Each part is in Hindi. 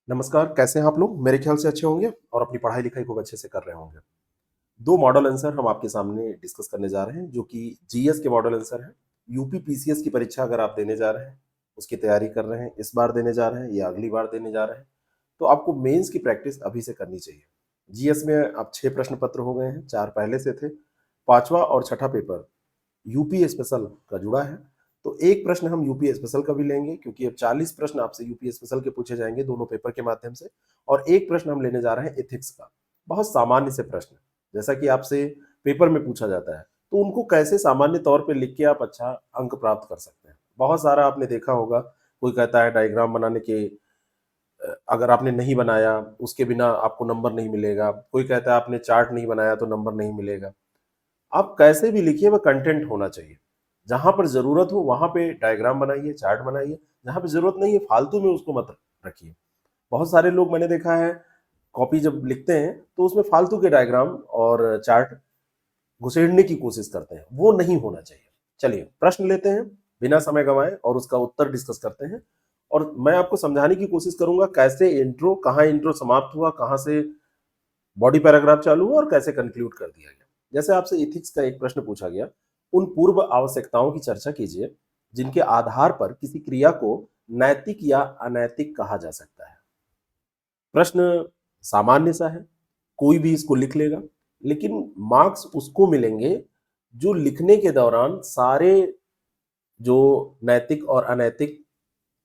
नमस्कार, कैसे हैं आप लोग? मेरे ख्याल से अच्छे होंगे और अपनी पढ़ाई लिखाई खूब अच्छे से कर रहे होंगे। दो मॉडल आंसर हम आपके सामने डिस्कस करने जा रहे हैं जो कि जीएस के मॉडल आंसर हैं। यूपी पीसीएस की परीक्षा अगर आप देने जा रहे हैं, उसकी तैयारी कर रहे हैं, इस बार देने जा रहे हैं या अगली बार देने जा रहे हैं, तो आपको मेंस की प्रैक्टिस अभी से करनी चाहिए। जीएस में अब 6 प्रश्न पत्र हो गए हैं, 4 पहले से थे। 5वां और छठा पेपर यूपी स्पेशल का जुड़ा है। तो एक प्रश्न हम यूपी स्पेशल का भी लेंगे क्योंकि अब 40 प्रश्न आपसे यूपी स्पेशल के पूछे जाएंगे दोनों पेपर के माध्यम से। और एक प्रश्न हम लेने जा रहे हैं एथिक्स का, बहुत सामान्य से प्रश्न, जैसा कि आपसे पेपर में पूछा जाता है, तो उनको कैसे सामान्य तौर पे लिख के आप अच्छा अंक प्राप्त कर सकते हैं। बहुत सारा आपने देखा होगा, कोई कहता है डायग्राम बनाने के अगर आपने नहीं बनाया उसके बिना आपको नंबर नहीं मिलेगा, कोई कहता है आपने चार्ट नहीं बनाया तो नंबर नहीं मिलेगा। आप कैसे भी लिखिए, वह कंटेंट होना चाहिए। जहां पर जरूरत हो वहां पे डायग्राम बनाइए, चार्ट बनाइए। जहां पे जरूरत नहीं है फालतू में उसको मत रखिए। बहुत सारे लोग मैंने देखा है, कॉपी जब लिखते हैं तो उसमें फालतू के डायग्राम और चार्ट घुसेड़ने की कोशिश करते हैं, वो नहीं होना चाहिए। चलिए प्रश्न लेते हैं बिना समय गंवाए और उसका उत्तर डिस्कस करते हैं। और मैं आपको समझाने की कोशिश करूंगा कैसे इंट्रो, कहाँ इंट्रो समाप्त हुआ, कहाँ से बॉडी पैराग्राफ चालू हुआ और कैसे कंक्लूड कर दिया गया। जैसे आपसे इथिक्स का एक प्रश्न पूछा गया, उन पूर्व आवश्यकताओं की चर्चा कीजिए जिनके आधार पर किसी क्रिया को नैतिक या अनैतिक कहा जा सकता है। प्रश्न सामान्य सा है, कोई भी इसको लिख लेगा, लेकिन मार्क्स उसको मिलेंगे जो लिखने के दौरान सारे जो नैतिक और अनैतिक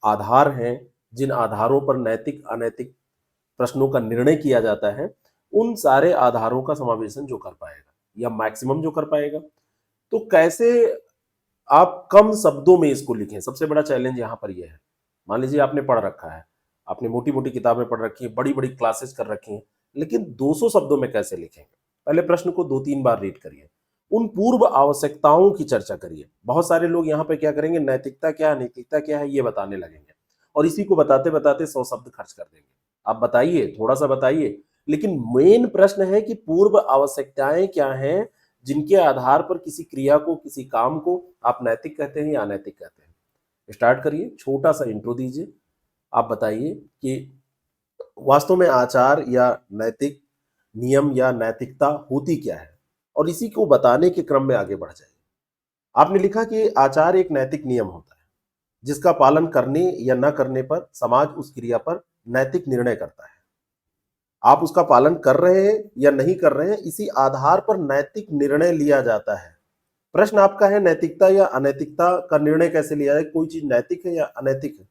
आधार हैं, जिन आधारों पर नैतिक अनैतिक प्रश्नों का निर्णय किया जाता है, उन सारे आधारों का समावेशन जो कर पाएगा या मैक्सिमम जो कर पाएगा। तो कैसे आप कम शब्दों में इसको लिखें, सबसे बड़ा चैलेंज यहाँ पर यह है। मान लीजिए आपने पढ़ रखा है, आपने मोटी मोटी किताबें पढ़ रखी है, बड़ी बड़ी क्लासेस कर रखी हैं, लेकिन 200 शब्दों में कैसे लिखेंगे? पहले प्रश्न को 2-3 बार रीड करिए, उन पूर्व आवश्यकताओं की चर्चा करिए। बहुत सारे लोग यहाँ पे क्या करेंगे, नैतिकता क्या है, नैतिकता क्या है, ये बताने लगेंगे और इसी को बताते बताते 100 शब्द खर्च कर देंगे। आप बताइए, थोड़ा सा बताइए, लेकिन मेन प्रश्न है कि पूर्व आवश्यकताएं क्या हैं जिनके आधार पर किसी क्रिया को, किसी काम को आप नैतिक कहते हैं या अनैतिक कहते हैं। स्टार्ट करिए, छोटा सा इंट्रो दीजिए। आप बताइए कि वास्तव में आचार या नैतिक नियम या नैतिकता होती क्या है, और इसी को बताने के क्रम में आगे बढ़ जाइए। आपने लिखा कि आचार एक नैतिक नियम होता है जिसका पालन करने या न करने पर समाज उस क्रिया पर नैतिक निर्णय करता है। आप उसका पालन कर रहे हैं या नहीं कर रहे हैं, इसी आधार पर नैतिक निर्णय लिया जाता है। प्रश्न आपका है नैतिकता या अनैतिकता का निर्णय कैसे लिया जाए, कोई चीज नैतिक है या अनैतिक है,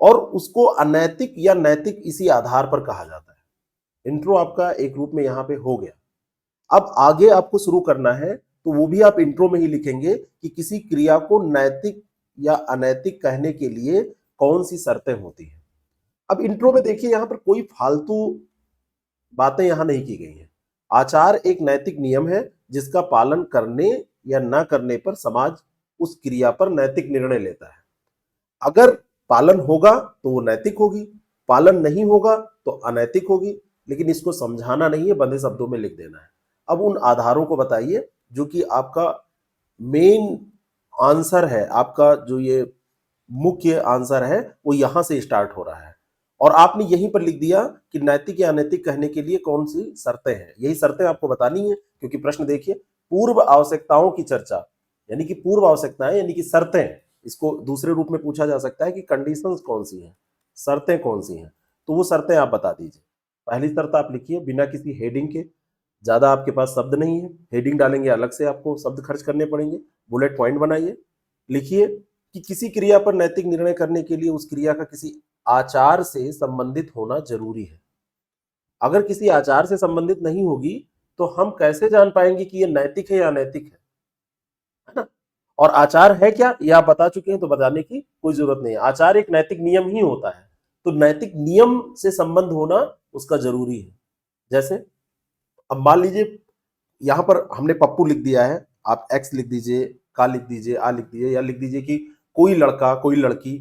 और उसको अनैतिक या नैतिक इसी आधार पर कहा जाता है। इंट्रो आपका एक रूप में यहां पे हो गया। अब आगे आपको शुरू करना है तो वो भी आप इंट्रो में ही लिखेंगे कि किसी क्रिया को नैतिक या अनैतिक कहने के लिए कौन सी शर्तें होती हैं। अब इंट्रो में देखिए, यहां पर कोई फालतू बातें यहां नहीं की गई हैं। आचार एक नैतिक नियम है जिसका पालन करने या न करने पर समाज उस क्रिया पर नैतिक निर्णय लेता है। अगर पालन होगा तो वो नैतिक होगी, पालन नहीं होगा तो अनैतिक होगी। लेकिन इसको समझाना नहीं है, बंधे शब्दों में लिख देना है। अब उन आधारों को बताइए जो कि आपका मेन आंसर है, आपका जो ये मुख्य आंसर है वो यहां से स्टार्ट हो रहा है। और आपने यहीं पर लिख दिया कि नैतिक या अनैतिक कहने के लिए कौन सी शर्तें हैं। यही शर्तें आपको बतानी है, क्योंकि प्रश्न देखिए, पूर्व आवश्यकताओं की चर्चा, यानी कि पूर्व आवश्यकताएं यानी कि शर्तें। इसको दूसरे रूप में पूछा जा सकता है कि कंडीशंस कौन सी हैं, शर्तें कौन सी हैं, तो वो शर्तें आप बता दीजिए। पहली शर्त आप लिखिए बिना किसी हेडिंग के। ज्यादा आपके पास शब्द नहीं है, हेडिंग डालेंगे अलग से आपको शब्द खर्च करने पड़ेंगे। बुलेट पॉइंट बनाइए, लिखिए कि किसी क्रिया पर नैतिक निर्णय करने के लिए उस क्रिया का किसी आचार से संबंधित होना जरूरी है। अगर किसी आचार से संबंधित नहीं होगी तो हम कैसे जान पाएंगे कि ये नैतिक है या अनैतिक है ना? और आचार है क्या, ये आप बता चुके हैं तो बताने की कोई जरूरत नहीं है। आचार एक नैतिक नियम ही होता है, तो नैतिक नियम से संबंध होना उसका जरूरी है। जैसे अब मान लीजिए यहां पर हमने पप्पू लिख दिया है, आप एक्स लिख दीजिए, का लिख दीजिए, आ लिख दीजिए, या लिख दीजिए कि कोई लड़का, कोई लड़की,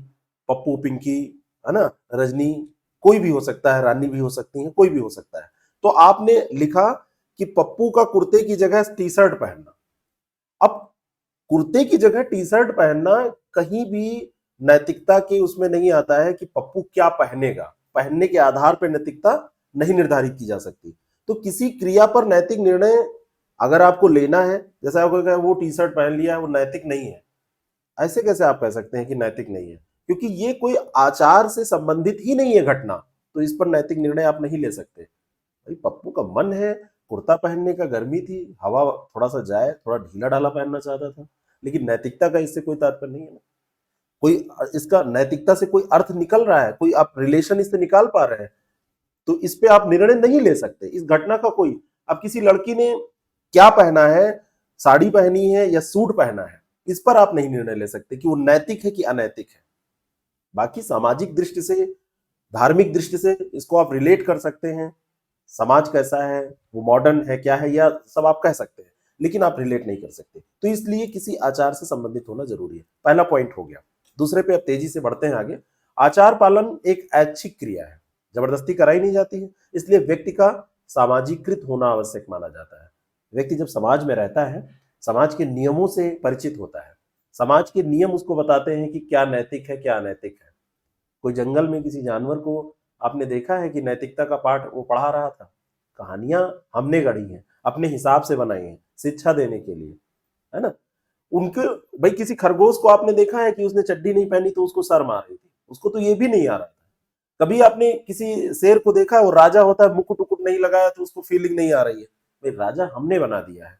पप्पू, पिंकी, है ना, रजनी, कोई भी हो सकता है, रानी भी हो सकती है, कोई भी हो सकता है। तो आपने लिखा कि पप्पू का कुर्ते की जगह टी शर्ट पहनना। अब कुर्ते की जगह टी शर्ट पहनना कहीं भी नैतिकता के उसमें नहीं आता है कि पप्पू क्या पहनेगा। पहनने के आधार पर नैतिकता नहीं निर्धारित की जा सकती। तो किसी क्रिया पर नैतिक निर्णय अगर आपको लेना है, जैसे आपको कहा वो टी शर्ट पहन लिया है वो नैतिक नहीं है, ऐसे कैसे आप कह सकते हैं कि नैतिक नहीं है? क्योंकि ये कोई आचार से संबंधित ही नहीं है घटना, तो इस पर नैतिक निर्णय आप नहीं ले सकते। भाई पप्पू का मन है कुर्ता पहनने का, गर्मी थी, हवा थोड़ा सा जाए, थोड़ा ढीला ढाला पहनना चाहता था, लेकिन नैतिकता का इससे कोई तात्पर्य नहीं है ना। कोई इसका नैतिकता से कोई अर्थ निकल रहा है, कोई आप रिलेशन इससे निकाल पा रहे हैं, तो इस पे आप निर्णय नहीं ले सकते। इस घटना का कोई, अब किसी लड़की ने क्या पहना है, साड़ी पहनी है या सूट पहना है, इस पर आप नहीं निर्णय ले सकते कि वो नैतिक है कि अनैतिक है। बाकी सामाजिक दृष्टि से, धार्मिक दृष्टि से इसको आप रिलेट कर सकते हैं, समाज कैसा है, वो मॉडर्न है क्या है, या सब आप कह सकते हैं, लेकिन आप रिलेट नहीं कर सकते। तो इसलिए किसी आचार से संबंधित होना जरूरी है। पहला पॉइंट हो गया। दूसरे पे अब तेजी से बढ़ते हैं आगे। आचार पालन एक ऐच्छिक क्रिया है, जबरदस्ती कराई नहीं जाती है, इसलिए व्यक्ति का सामाजिकृत होना आवश्यक माना जाता है। व्यक्ति जब समाज में रहता है, समाज के नियमों से परिचित होता है, समाज के नियम उसको बताते हैं कि क्या नैतिक है क्या अनैतिक है। कोई जंगल में किसी जानवर को आपने देखा है कि नैतिकता का पाठ वो पढ़ा रहा था? कहानियां हमने गढ़ी हैं, अपने हिसाब से बनाई हैं, शिक्षा देने के लिए, है ना। उनके भाई किसी खरगोश को आपने देखा है कि उसने चड्डी नहीं पहनी तो उसको शर्म आ रही थी? उसको तो ये भी नहीं आ रहा था। कभी आपने किसी शेर को देखा है वो राजा होता है, मुकुट उकुट नहीं लगाया तो उसको फीलिंग नहीं आ रही है? भाई राजा हमने बना दिया है,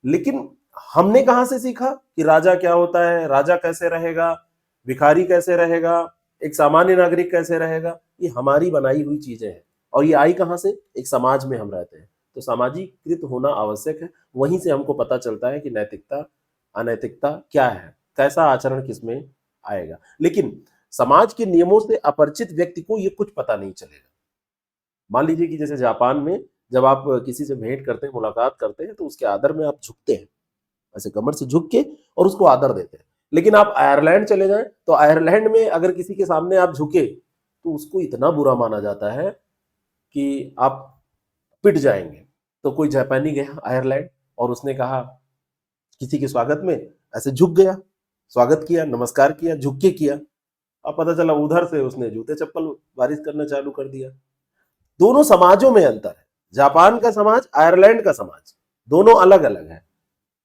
लेकिन हमने कहां से सीखा कि राजा क्या होता है, राजा कैसे रहेगा, भिखारी कैसे रहेगा, एक सामान्य नागरिक कैसे रहेगा? ये हमारी बनाई हुई चीजें हैं, और ये आई कहां से? एक समाज में हम रहते हैं, तो सामाजिकृत होना आवश्यक है। वहीं से हमको पता चलता है कि नैतिकता अनैतिकता क्या है, कैसा आचरण किसमें आएगा। लेकिन समाज के नियमों से अपरिचित व्यक्ति को ये कुछ पता नहीं चलेगा। मान लीजिए कि जैसे जापान में जब आप किसी से भेंट करते हैं, मुलाकात करते हैं, तो उसके आदर में आप झुकते हैं, ऐसे कमर से झुक के, और उसको आदर देते हैं। लेकिन आप आयरलैंड चले जाएं तो आयरलैंड में अगर किसी के सामने आप झुके तो उसको इतना बुरा माना जाता है कि आप पिट जाएंगे। तो कोई जापानी गया आयरलैंड और उसने कहा किसी के स्वागत में, ऐसे झुक गया, स्वागत किया, नमस्कार किया, झुक के किया। अब पता चला उधर से उसने जूते चप्पल बारिश करना चालू कर दिया। दोनों समाजों में अंतर है, जापान का समाज, आयरलैंड का समाज, दोनों अलग अलग है।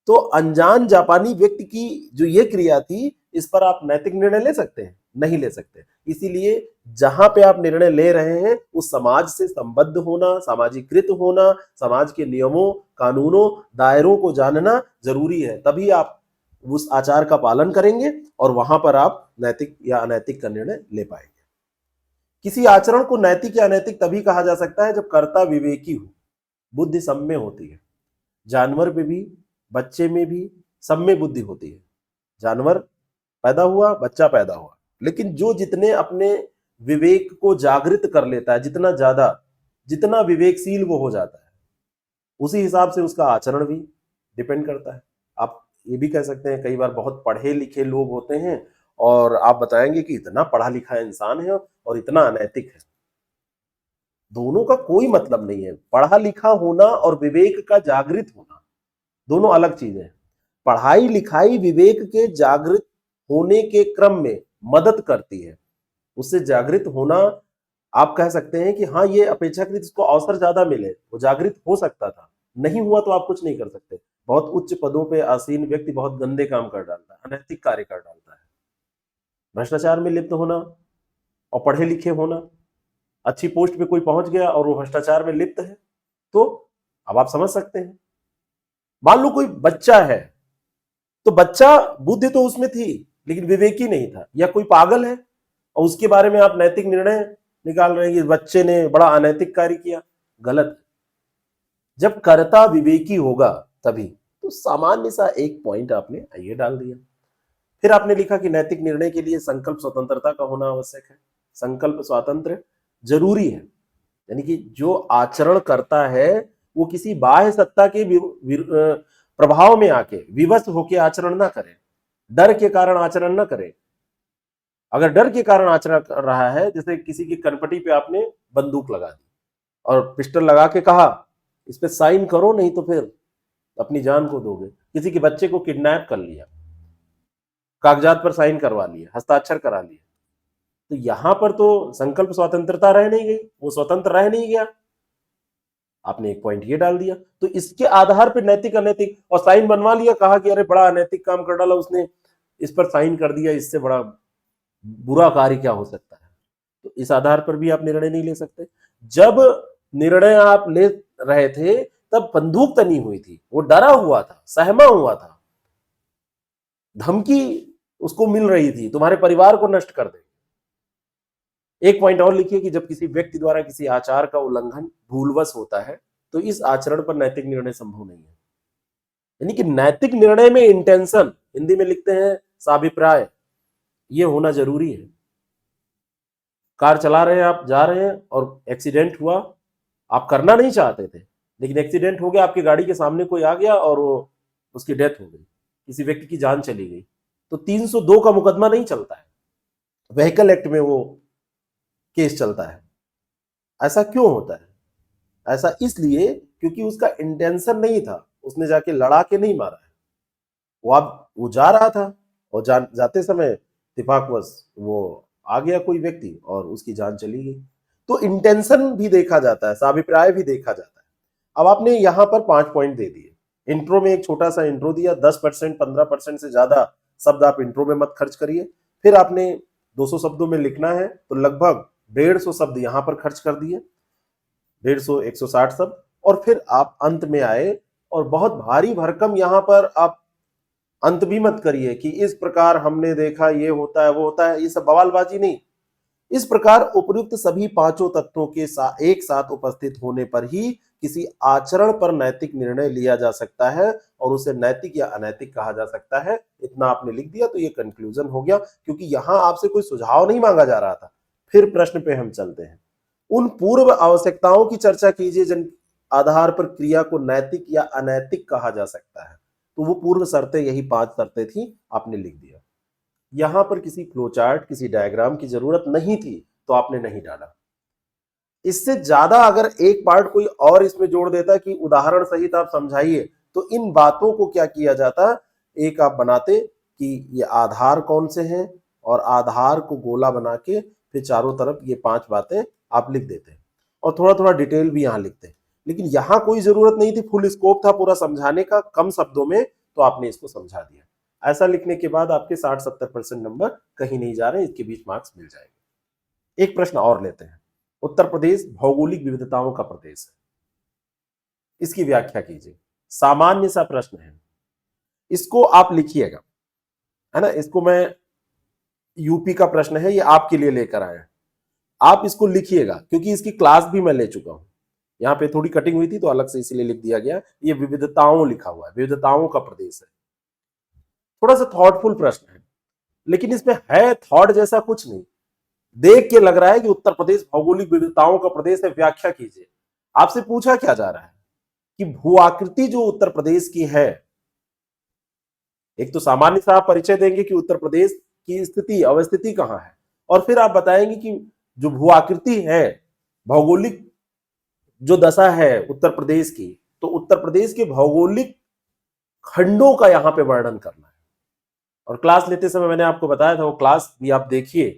तो अनजान जापानी व्यक्ति की जो ये क्रिया थी, इस पर आप नैतिक निर्णय ले सकते हैं? नहीं ले सकते। इसीलिए जहां पे आप निर्णय ले रहे हैं उस समाज से संबद्ध होना, सामाजिकृत होना, समाज के नियमों, कानूनों, दायरों को जानना जरूरी है। तभी आप उस आचार का पालन करेंगे और वहां पर आप नैतिक या अनैतिक का निर्णय ले पाएंगे। किसी आचरण को नैतिक या अनैतिक तभी कहा जा सकता है जब कर्ता विवेकी हो, बुद्धि सब में होती है। जानवर में भी, बच्चे में भी, सब में बुद्धि होती है। जानवर पैदा हुआ, बच्चा पैदा हुआ, लेकिन जो जितने अपने विवेक को जागृत कर लेता है, जितना ज्यादा, जितना विवेकशील वो हो जाता है, उसी हिसाब से उसका आचरण भी डिपेंड करता है। आप ये भी कह सकते हैं कई बार बहुत पढ़े लिखे लोग होते हैं और आप बताएंगे कि इतना पढ़ा लिखा इंसान है और इतना अनैतिक है। दोनों का कोई मतलब नहीं है। पढ़ा लिखा होना और विवेक का जागृत होना दोनों अलग चीजें हैं। पढ़ाई लिखाई विवेक के जागृत होने के क्रम में मदद करती है। उससे जागृत होना, आप कह सकते हैं कि हाँ, ये अपेक्षाकृत इसको अवसर ज्यादा मिले, वो जागृत हो सकता था। नहीं हुआ तो आप कुछ नहीं कर सकते। बहुत उच्च पदों पे आसीन व्यक्ति बहुत गंदे काम कर डालता है, अनैतिक कार्य कर डालता है। भ्रष्टाचार में लिप्त होना और पढ़े लिखे होना, अच्छी पोस्ट पे कोई पहुंच गया और वो भ्रष्टाचार में लिप्त है, तो अब आप समझ सकते हैं। मान लो कोई बच्चा है, तो बच्चा, बुद्धि तो उसमें थी लेकिन विवेकी नहीं था, या कोई पागल है और उसके बारे में आप नैतिक निर्णय निकाल रहे हैं कि बच्चे ने बड़ा अनैतिक कार्य किया, गलत। जब कर्ता विवेकी होगा तभी। तो सामान्य सा एक पॉइंट आपने ये डाल दिया। फिर आपने लिखा कि नैतिक निर्णय के लिए संकल्प स्वतंत्रता का होना आवश्यक है। संकल्प स्वातंत्र जरूरी है, यानी कि जो आचरण करता है वो किसी बाह्य सत्ता के प्रभाव में आके विवश होकर आचरण ना करे, डर के कारण आचरण ना करे। अगर डर के कारण आचरण कर रहा है, जैसे किसी की कनपटी पे आपने बंदूक लगा दी और पिस्टल लगा के कहा इस पे साइन करो नहीं तो फिर अपनी जान को दोगे। किसी के बच्चे को किडनैप कर लिया, कागजात पर साइन करवा लिए, हस्ताक्षर करा लिए, तो यहां पर तो संकल्प स्वतंत्रता रह नहीं गई, वो स्वतंत्र रह नहीं गया। आपने एक पॉइंट ये डाल दिया, तो इसके आधार पर नैतिक अनैतिक, और साइन बनवा लिया, कहा कि अरे बड़ा अनैतिक काम कर डाला उसने, इस पर साइन कर दिया, इससे बड़ा बुरा कार्य क्या हो सकता है। तो इस आधार पर भी आप निर्णय नहीं ले सकते। जब निर्णय आप ले रहे थे तब बंदूक तनी हुई थी, वो डरा हुआ था, सहमा हुआ था, धमकी उसको मिल रही थी तुम्हारे परिवार को नष्ट कर दे। एक पॉइंट और लिखिए कि जब किसी व्यक्ति द्वारा किसी आचार का उल्लंघन भूलवश होता है तो इस आचरण पर नैतिक निर्णय संभव नहीं है। यानी कि नैतिक निर्णय में इंटेंशन, हिंदी में लिखते हैं साभिप्राय, ये होना जरूरी है। कार चला रहे हैं आप, जा रहे हैं और एक्सीडेंट हुआ, आप करना नहीं चाहते थे लेकिन एक्सीडेंट हो गया, आपकी गाड़ी के सामने कोई आ गया और वो उसकी डेथ हो गई, किसी व्यक्ति की जान चली गई, तो 302 का मुकदमा नहीं चलता है, व्हीकल एक्ट में वो केस चलता है। ऐसा क्यों होता है? ऐसा इसलिए क्योंकि उसका इंटेंशन नहीं था, उसने जाके लड़ा के नहीं मारा है, वो जा रहा था और जाते समय इत्तेफाकवश वो आ गया कोई व्यक्ति और उसकी जान चली गई। तो इंटेंशन भी देखा जाता है, साभिप्राय भी देखा जाता है। अब आपने यहां पर 5 पॉइंट दे दिए, इंट्रो में एक छोटा सा इंट्रो दिया, 10% 15% से ज्यादा शब्द आप इंट्रो में मत खर्च करिए। फिर आपने 200 शब्दों में लिखना है तो लगभग 150 शब्द यहां पर खर्च कर दिए, 150 160 शब्द, और फिर आप अंत में आए और बहुत भारी भरकम यहां पर आप अंत भी मत करिए कि इस प्रकार हमने देखा, ये होता है वो होता है, ये सब बवालबाजी नहीं। इस प्रकार उपयुक्त सभी पांचों तत्वों के एक साथ उपस्थित होने पर ही किसी आचरण पर नैतिक निर्णय लिया जा सकता है और उसे नैतिक या अनैतिक कहा जा सकता है। इतना आपने लिख दिया तो ये कंक्लूजन हो गया, क्योंकि यहां आपसे कोई सुझाव नहीं मांगा जा रहा था। फिर प्रश्न पे हम चलते हैं। उन पूर्व आवश्यकताओं की चर्चा कीजिए जिन आधार पर क्रिया को नैतिक या अनैतिक कहा जा सकता है। तो वो पूर्व शर्तें, यही 5 शर्तें थी, आपने लिख दिया। यहां पर किसी फ्लोचार्ट, किसी डायग्राम की जरूरत नहीं थी तो आपने नहीं डाला। इससे ज्यादा अगर एक पार्ट कोई और इसमें जोड़ देता कि उदाहरण सहित आप समझाइए, तो इन बातों को क्या किया जाता, एक आप बनाते कि ये आधार कौन से हैं और आधार को गोला बना के फिर चारों तरफ ये 5 बातें आप लिख देते और थोड़ा थोड़ा डिटेल भी यहां लिखते। लेकिन यहां कोई जरूरत नहीं थी, फुल स्कोप था पूरा समझाने का कम शब्दों में, तो आपने इसको समझा दिया। ऐसा लिखने के बाद आपके 60-70% नंबर कहीं नहीं जा रहे, इसके बीच मार्क्स मिल जाएंगे। एक प्रश्न और लेते हैं। उत्तर प्रदेश भौगोलिक विविधताओं का प्रदेश है, इसकी व्याख्या कीजिए। सामान्य सा प्रश्न है, इसको आप लिखिएगा, है ना। इसको मैं, यूपी का प्रश्न है, ये आपके लिए लेकर आए हैं, आप इसको लिखिएगा क्योंकि इसकी क्लास भी मैं ले चुका हूं। यहां पे थोड़ी कटिंग हुई थी तो अलग से इसीलिए लिख दिया गया। ये विविधताओं लिखा हुआ है, विविधताओं का प्रदेश है। थोड़ा सा थॉटफुल प्रश्न है, लेकिन इसमें है थॉट जैसा कुछ नहीं। देख के लग रहा है कि उत्तर प्रदेश भौगोलिक विविधताओं का प्रदेश है, व्याख्या कीजिए। आपसे पूछा क्या जा रहा है कि भू आकृति जो उत्तर प्रदेश की है, एक तो सामान्य सा आप परिचय देंगे कि उत्तर प्रदेश की स्थिति, अवस्थिति कहां है, और फिर आप बताएंगे कि जो भू आकृति है, भौगोलिक जो दशा है उत्तर प्रदेश की, तो उत्तर प्रदेश के भौगोलिक खंडों का यहां पे वर्णन करना है। और क्लास लेते समय मैंने आपको बताया था, वो क्लास भी आप देखिए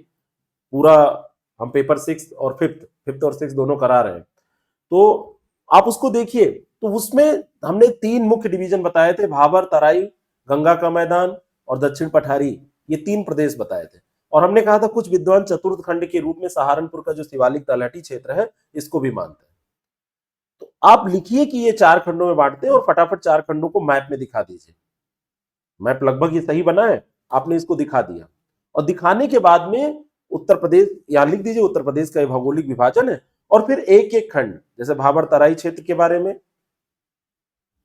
पूरा। हम पेपर 6 और 5th और 6 दोनों करा रहे हैं, तो आप उसको देखिए। तो उसमें हमने 3 मुख्य डिवीजन बताए थे, भाबर, तराई, गंगा का मैदान और दक्षिण पठारी, ये 3 प्रदेश बताए थे। और हमने कहा था कुछ विद्वान चतुर्थ खंड के रूप में सहारनपुर का जो शिवालिक तलहटी क्षेत्र है, इसको भी मानते हैं। तो आप लिखिए कि ये 4 खंडों में बांटते हैं और फटाफट 4 खंडों को मैप में दिखा दीजिए। मैप लगभग ये सही बना है, आपने इसको दिखा दिया। और दिखाने के बाद में उत्तर प्रदेश यहां लिख दीजिए, उत्तर प्रदेश का भौगोलिक विभाजन है। और फिर एक एक खंड, जैसे भाबर तराई क्षेत्र के बारे में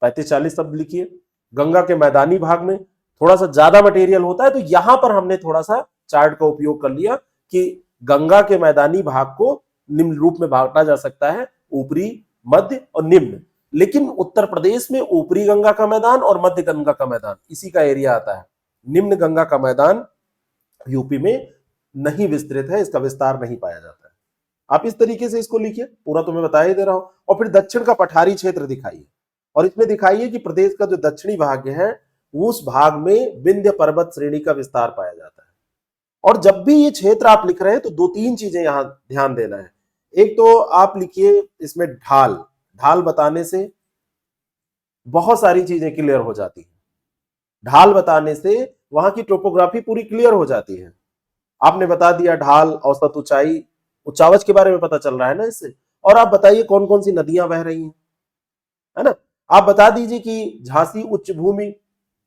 35-40 शब्द लिखिए। गंगा के मैदानी भाग में थोड़ा सा ज्यादा मटेरियल होता है, तो यहां पर हमने थोड़ा सा चार्ट का उपयोग कर लिया कि गंगा के मैदानी भाग को निम्न रूप में बांटा जा सकता है, ऊपरी, मध्य और निम्न। लेकिन उत्तर प्रदेश में ऊपरी गंगा का मैदान और मध्य गंगा का मैदान, इसी का एरिया आता है। निम्न गंगा का मैदान यूपी में नहीं विस्तृत है, इसका विस्तार नहीं पाया जाता है। आप इस तरीके से इसको लिखिए, पूरा तो मैं बता ही दे रहा हूं। और फिर दक्षिण का पठारी क्षेत्र दिखाइए, और इसमें दिखाइए कि प्रदेश का जो दक्षिणी भाग है, उस भाग में विंध्य पर्वत श्रेणी का विस्तार पाया जाता है। और जब भी ये क्षेत्र आप लिख रहे हैं तो दो तीन चीजें यहां ध्यान देना है। एक तो आप लिखिए इसमें ढाल, ढाल बताने से बहुत सारी चीजें क्लियर हो जाती हैं। ढाल बताने से वहां की टोपोग्राफी पूरी क्लियर हो जाती है। आपने बता दिया ढाल, औसत ऊंचाई, उच्चावच के बारे में पता चल रहा है ना इससे। और आप बताइए कौन कौन सी नदियां बह रही हैं, है ना। आप बता दीजिए कि झांसी उच्च भूमि,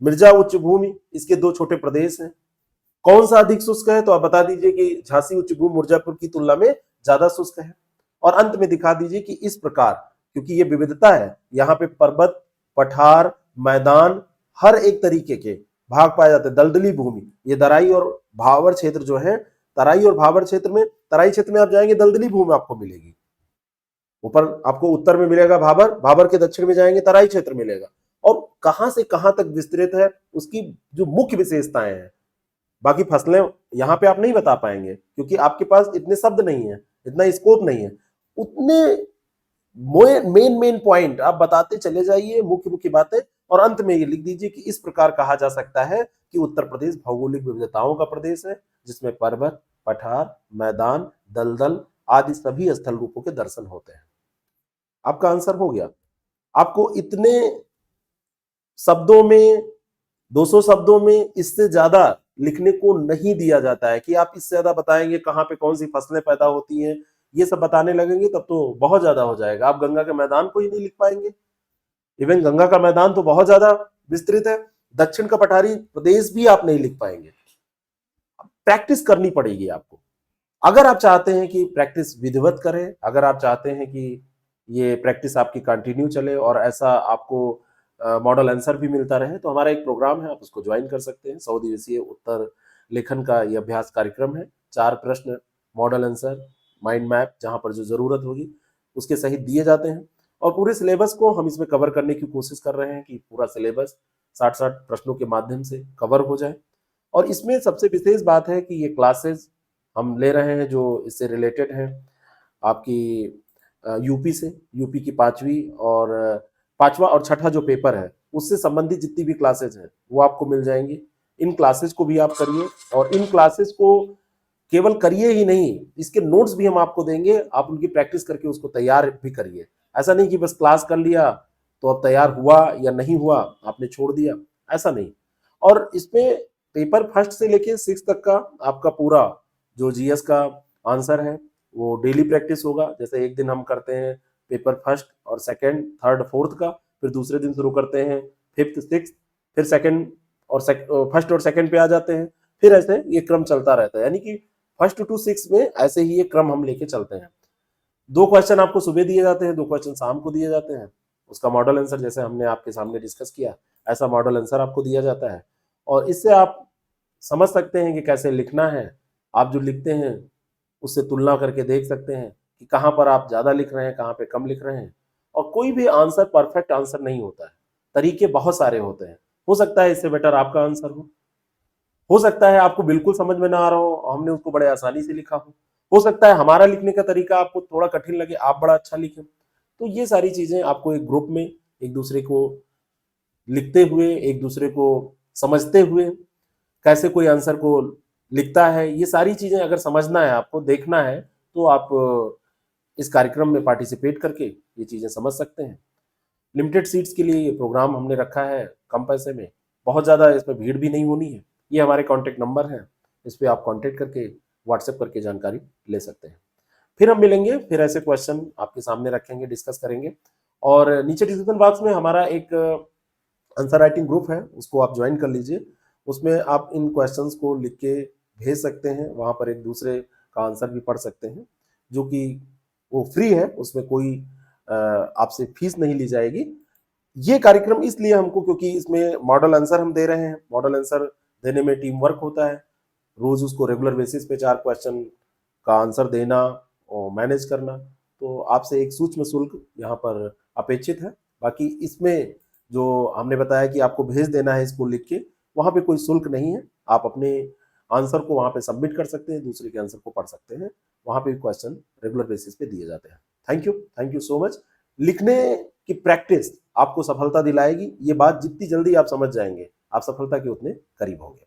मिर्जा उच्च भूमि, इसके दो छोटे प्रदेश हैं, कौन सा अधिक शुष्क है, तो आप बता दीजिए कि झांसी उच्च भूमि मिर्जापुर की तुलना में ज्यादा शुष्क है। और अंत में दिखा दीजिए कि इस प्रकार, क्योंकि ये विविधता है, यहाँ पे पर्वत, पठार, मैदान, हर एक तरीके के भाग पाए जाते हैं। दलदली भूमि, ये दराई और भावर क्षेत्र जो है, तराई और भावर क्षेत्र में, तराई क्षेत्र में आप जाएंगे दलदली भूमि आपको मिलेगी। ऊपर आपको उत्तर में मिलेगा भाबर, भाबर के दक्षिण में जाएंगे तराई क्षेत्र मिलेगा। और कहां से कहां तक विस्तृत है उसकी जो मुख्य विशेषताएं हैं। बाकी फसलें यहां पे आप नहीं बता पाएंगे क्योंकि आपके पास इतने शब्द नहीं है, इतना स्कोप नहीं है। उतने मेन मेन पॉइंट आप बताते चले जाइए, मुख्य मुख्य बातें, और अंत में ये लिख दीजिए कि इस प्रकार कहा जा सकता है कि उत्तर प्रदेश भौगोलिक विविधताओं का प्रदेश है, जिसमें पर्वत, पठार, मैदान, दलदल आदि सभी स्थल रूपों के दर्शन होते हैं। आपका आंसर हो गया। आपको इतने शब्दों में, 200 शब्दों में इससे ज्यादा लिखने को नहीं दिया जाता है कि आप इससे ज्यादा बताएंगे कहां पे कौन सी फसलें पैदा होती हैं, ये सब बताने लगेंगे तब तो बहुत ज्यादा हो जाएगा। आप गंगा के मैदान को ही नहीं लिख पाएंगे। इवन गंगा का मैदान तो बहुत ज्यादा विस्तृत है, दक्षिण का पठारी प्रदेश भी आप नहीं लिख पाएंगे। प्रैक्टिस करनी पड़ेगी आपको। अगर आप चाहते हैं कि प्रैक्टिस विधिवत करें, अगर आप चाहते हैं कि ये प्रैक्टिस आपकी कंटिन्यू चले और ऐसा आपको मॉडल आंसर भी मिलता रहे, तो हमारा एक प्रोग्राम है, आप उसको ज्वाइन कर सकते हैं। 100 दिवसीय उत्तर लेखन का ये अभ्यास कार्यक्रम है। 4 प्रश्न, मॉडल आंसर, माइंड मैप, जहां पर जो जरूरत होगी उसके सहित दिए जाते हैं। और पूरे सिलेबस को हम इसमें कवर करने की कोशिश कर रहे हैं कि पूरा सिलेबस 60-60 प्रश्नों के माध्यम से कवर हो जाए। और इसमें सबसे विशेष बात है कि ये क्लासेस हम ले रहे हैं जो इससे रिलेटेड है आपकी यूपी से, यूपी की 5वां और छठा जो पेपर है उससे संबंधित जितनी भी क्लासेज हैं वो आपको मिल जाएंगी। इन क्लासेस को भी आप करिए, और इन क्लासेस को केवल करिए ही नहीं, इसके नोट्स भी हम आपको देंगे, आप उनकी प्रैक्टिस करके उसको तैयार भी करिए। ऐसा नहीं कि बस क्लास कर लिया तो अब तैयार हुआ या नहीं हुआ आपने छोड़ दिया, ऐसा नहीं। और इसमें पेपर फर्स्ट से लेके 6 तक का आपका पूरा जो जीएस का आंसर है वो डेली प्रैक्टिस होगा। जैसे एक दिन हम करते हैं पेपर फर्स्ट और सेकंड, थर्ड, फोर्थ का, फिर दूसरे दिन शुरू करते हैं फिफ्थ, सिक्स, फिर सेकंड और फर्स्ट और सेकंड पे आ जाते हैं। फिर ऐसे ये क्रम चलता रहता है, यानी कि फर्स्ट टू 6 में ऐसे ही ये क्रम हम लेके चलते हैं। 2 क्वेश्चन आपको सुबह दिए जाते हैं, 2 क्वेश्चन शाम को दिए जाते हैं। उसका मॉडल आंसर जैसे हमने आपके सामने डिस्कस किया, ऐसा मॉडल आंसर आपको दिया जाता है। और इससे आप समझ सकते हैं कि कैसे लिखना है। आप जो लिखते हैं उससे तुलना करके देख सकते हैं कि कहाँ पर आप ज्यादा लिख रहे हैं, कहाँ पे कम लिख रहे हैं। और कोई भी आंसर परफेक्ट आंसर नहीं होता है, तरीके बहुत सारे होते हैं। हो सकता है इससे बेटर आपका आंसर हो सकता है आपको बिल्कुल समझ में ना आ रहा हो, हमने उसको बड़े आसानी से लिखा हो सकता है हमारा लिखने का तरीका आपको थोड़ा कठिन लगे, आप बड़ा अच्छा लिखें। तो ये सारी चीजें आपको एक ग्रुप में एक दूसरे को लिखते हुए, एक दूसरे को समझते हुए कैसे कोई आंसर को लिखता है, ये सारी चीजें अगर समझना है, आपको देखना है, तो आप इस कार्यक्रम में पार्टिसिपेट करके ये चीजें समझ सकते हैं। लिमिटेड सीट्स के लिए ये प्रोग्राम हमने रखा है, कम पैसे में, बहुत ज़्यादा इसमें भीड़ भी नहीं होनी है। ये हमारे कॉन्टैक्ट नंबर हैं, इस पर आप कॉन्टैक्ट करके व्हाट्सएप करके जानकारी ले सकते हैं। फिर हम मिलेंगे, फिर ऐसे क्वेश्चन आपके सामने रखेंगे, डिस्कस करेंगे। और नीचे डिस्क्रिप्शन बॉक्स में हमारा एक आंसर राइटिंग ग्रुप है, उसको आप ज्वाइन कर लीजिए। उसमें आप इन क्वेश्चंस को लिख के भेज सकते हैं, वहाँ पर एक दूसरे का आंसर भी पढ़ सकते हैं, जो कि वो फ्री है, उसमें कोई आपसे फीस नहीं ली जाएगी। ये कार्यक्रम इसलिए हमको, क्योंकि इसमें मॉडल आंसर हम दे रहे हैं, मॉडल आंसर देने में टीम वर्क होता है, रोज उसको रेगुलर बेसिस पे 4 क्वेश्चन का आंसर देना और मैनेज करना, तो आपसे एक सूक्ष्म शुल्क यहाँ पर अपेक्षित है। बाकी इसमें जो हमने बताया कि आपको भेज देना है इसको लिख के, वहाँ पे कोई शुल्क नहीं है। आप अपने आंसर को वहाँ पे सबमिट कर सकते हैं, दूसरे के आंसर को पढ़ सकते हैं, वहाँ पे क्वेश्चन रेगुलर बेसिस पे दिए जाते हैं। Thank you so much. लिखने की प्रैक्टिस आपको सफलता दिलाएगी, ये बात जितनी जल्दी आप समझ जाएंगे, आप सफलता के उतने करीब होंगे।